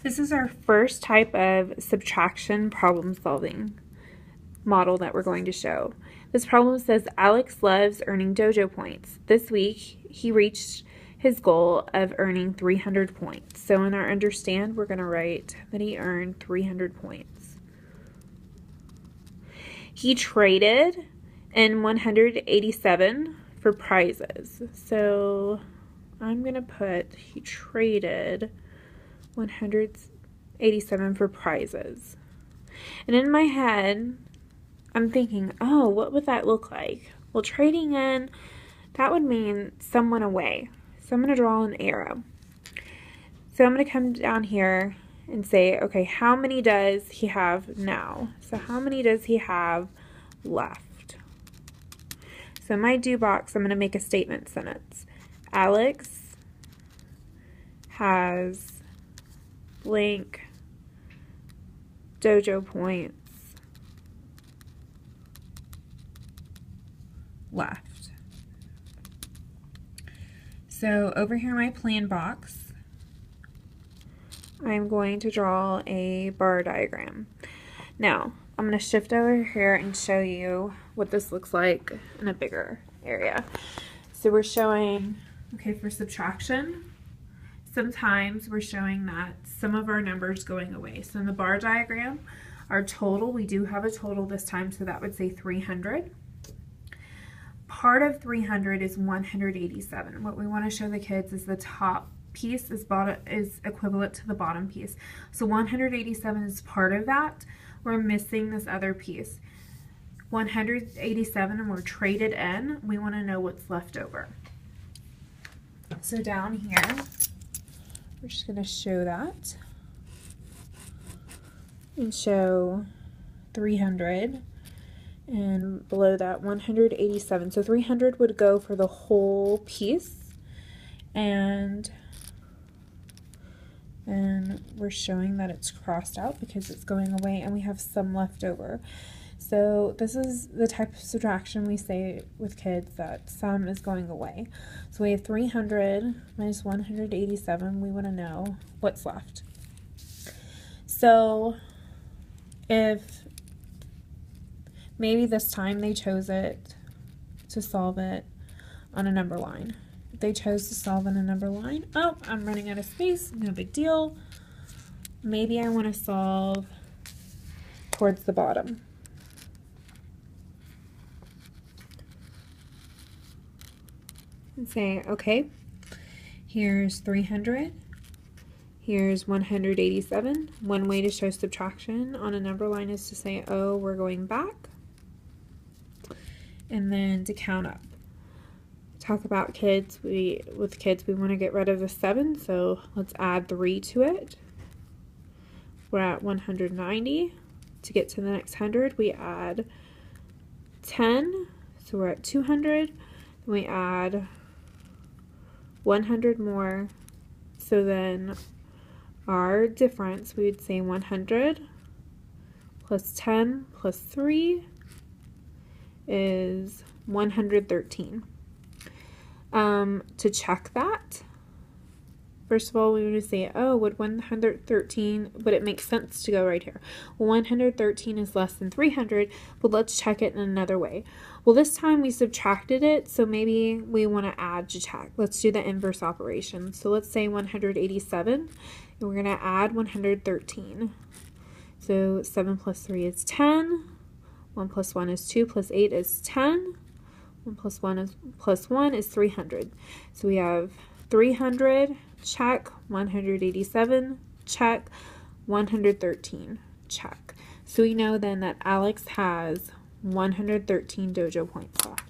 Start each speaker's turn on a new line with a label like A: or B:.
A: This is our first type of subtraction problem solving model that we're going to show. This problem says Alex loves earning dojo points. This week he reached his goal of earning 300 points. So in our understand, we're going to write that he earned 300 points. He traded in 187 for prizes. So I'm going to put he traded 187 for prizes. And in my head, I'm thinking, oh, what would that look like? Well, trading in, that would mean some went away. So I'm going to draw an arrow. So I'm going to come down here and say, okay, how many does he have now? So how many does he have left? So in my do box, I'm going to make a statement sentence. Alex has blank dojo points left. So over here in my plan box, I'm going to draw a bar diagram. Now, I'm going to shift over here and show you what this looks like in a bigger area. So we're showing, okay, for subtraction, sometimes we're showing that some of our numbers going away. So in the bar diagram, our total, we do have a total this time, so that would say 300. Part of 300 is 187. What we want to show the kids is the top piece is equivalent to the bottom piece. So 187 is part of that. We're missing this other piece. 187 and we're traded in. We want to know what's left over. So down here, we're just going to show that and show 300 and below that 187. So 300 would go for the whole piece, and then we're showing that it's crossed out because it's going away and we have some left over. So this is the type of subtraction we say with kids, that some is going away. So we have 300 minus 187. We want to know what's left. So if maybe this time they chose it to solve it on a number line. If they chose to solve on a number line, oh, I'm running out of space, no big deal. Maybe I want to solve towards the bottom. And say, okay, here's 300, here's 187. One way to show subtraction on a number line is to say, oh, we're going back, and then to count up. Talk about kids, with kids we want to get rid of the 7, so let's add 3 to it. We're at 190. To get to the next 100, we add 10, so we're at 200. Then we add 100 more, so then our difference, we would say 100 plus 10 plus 3 is 113. To check that, first of all, we would say, oh, would 113, would it make sense to go right here? Well, 113 is less than 300, but let's check it in another way. Well, this time we subtracted it, so maybe we want to add to check. Let's do the inverse operation. So let's say 187, and we're going to add 113. So 7 plus 3 is 10. 1 plus 1 is 2, plus 8 is 10. 1 plus 1 is 300. So we have 300, check, 187, check, 113, check. So we know then that Alex has 113 dojo points left.